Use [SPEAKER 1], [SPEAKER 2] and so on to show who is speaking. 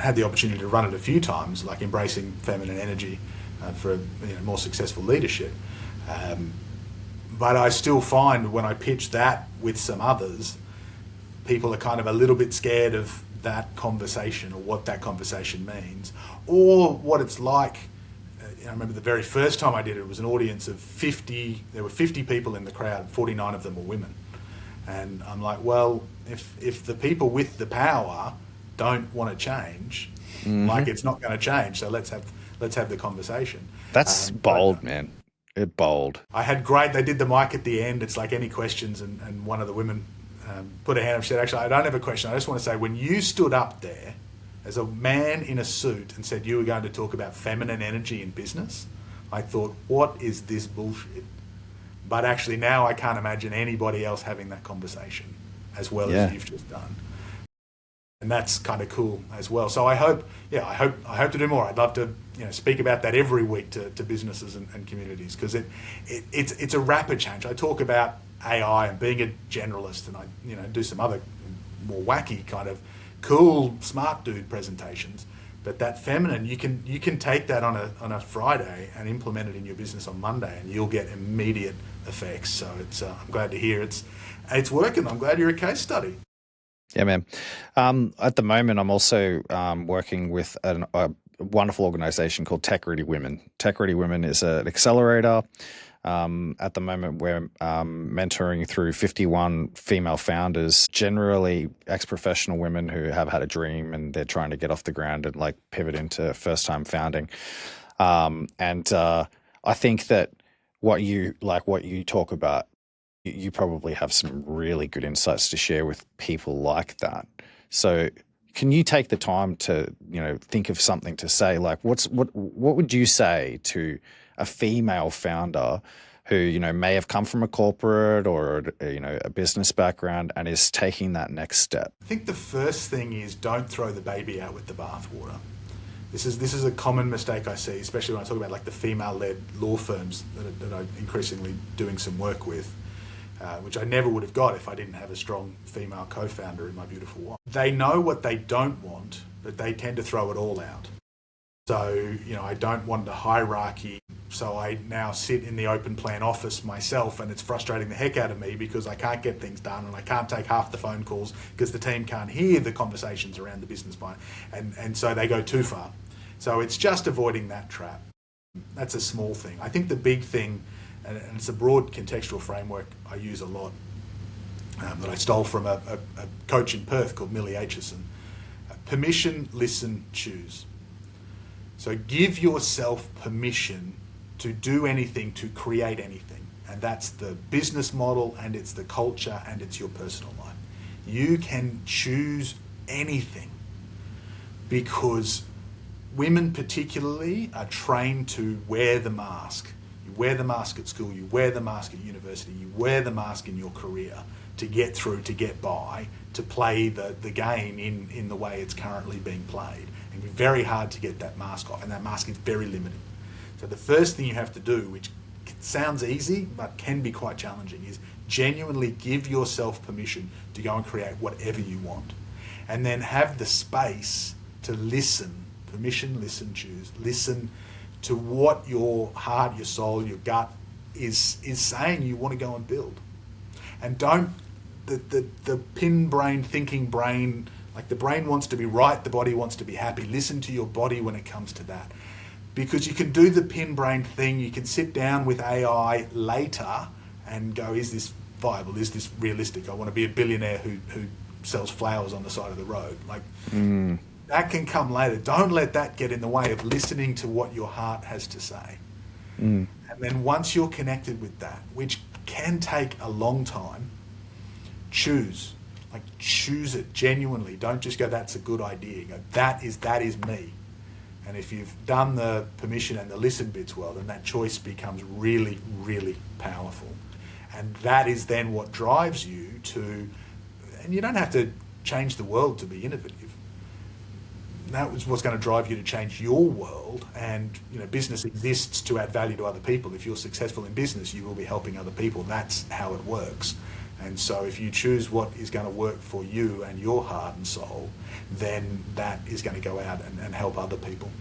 [SPEAKER 1] had the opportunity to run it a few times, like embracing feminine energy for more successful leadership. But I still find when I pitch that with some others, people are kind of a little bit scared of that conversation, or what that conversation means, or what it's like. I remember the very first time I did it, it was an audience of 50. There were 50 people in the crowd, 49 of them were women. And I'm like, well, if the people with the power don't want to change, like, it's not going to change. So let's have the conversation.
[SPEAKER 2] That's bold, man. It bold.
[SPEAKER 1] I had they did the mic at the end. It's like, any questions? And one of the women put her hand up. She said, actually, I don't have a question. I just want to say, when you stood up there as a man in a suit and said you were going to talk about feminine energy in business, I thought, what is this bullshit? But actually now I can't imagine anybody else having that conversation as well as you've just done. And that's kind of cool as well. So I hope to do more. I'd love to speak about that every week to businesses and communities, because it's a rapid change. I talk about AI and being a generalist, and I do some other more wacky kind of cool smart dude presentations. But that feminine, you can take that on a Friday and implement it in your business on Monday, and you'll get immediate effects. So I'm glad to hear it's working. I'm glad you're a case study.
[SPEAKER 2] Yeah, man. At the moment, I'm also working with a wonderful organization called Tech Ready Women. Tech Ready Women is an accelerator. At the moment, we're mentoring through 51 female founders, generally ex-professional women who have had a dream and they're trying to get off the ground and like pivot into first-time founding. I think that what you talk about, you probably have some really good insights to share with people like that. So can you take the time to, think of something to say? Like, what would you say to a female founder who, may have come from a corporate or, a business background and is taking that next step?
[SPEAKER 1] I think the first thing is, don't throw the baby out with the bathwater. This is a common mistake I see, especially when I talk about like the female-led law firms that I'm increasingly doing some work with. Which I never would have got if I didn't have a strong female co-founder in my beautiful wife. They know what they don't want, but they tend to throw it all out. So, I don't want the hierarchy, so I now sit in the open plan office myself, and it's frustrating the heck out of me because I can't get things done, and I can't take half the phone calls because the team can't hear the conversations around the business plan, and so they go too far. So it's just avoiding that trap. That's a small thing. I think the big thing, and it's a broad contextual framework I use a lot, that I stole from a coach in Perth called Millie Aitchison. Permission, listen, choose. So give yourself permission to do anything, to create anything. And that's the business model, and it's the culture, and it's your personal life. You can choose anything, because women particularly are trained to wear the mask. You wear the mask at school, you wear the mask at university, you wear the mask in your career to get through, to get by, to play the game in the way it's currently being played. And it's very hard to get that mask off, and that mask is very limiting. So the first thing you have to do, which sounds easy but can be quite challenging, is genuinely give yourself permission to go and create whatever you want. And then have the space to listen. Permission, listen, choose. Listen to what your heart, your soul, your gut is saying you want to go and build. And don't, the pin brain, thinking brain, like the brain wants to be right, the body wants to be happy. Listen to your body when it comes to that. Because you can do the pin brain thing, you can sit down with AI later and go, is this viable? Is this realistic? I want to be a billionaire who sells flowers on the side of the road. Like, that can come later. Don't let that get in the way of listening to what your heart has to say. And then once you're connected with that, which can take a long time, choose. Like, choose it genuinely. Don't just go, that's a good idea. Go, that is me. And if you've done the permission and the listen bits well, then that choice becomes really, really powerful. And that is then what drives you to, and you don't have to change the world to be innovative. That was what's going to drive you to change your world. And business exists to add value to other people. If you're successful in business, you will be helping other people. That's how it works. And so if you choose what is going to work for you and your heart and soul, then that is going to go out and help other people.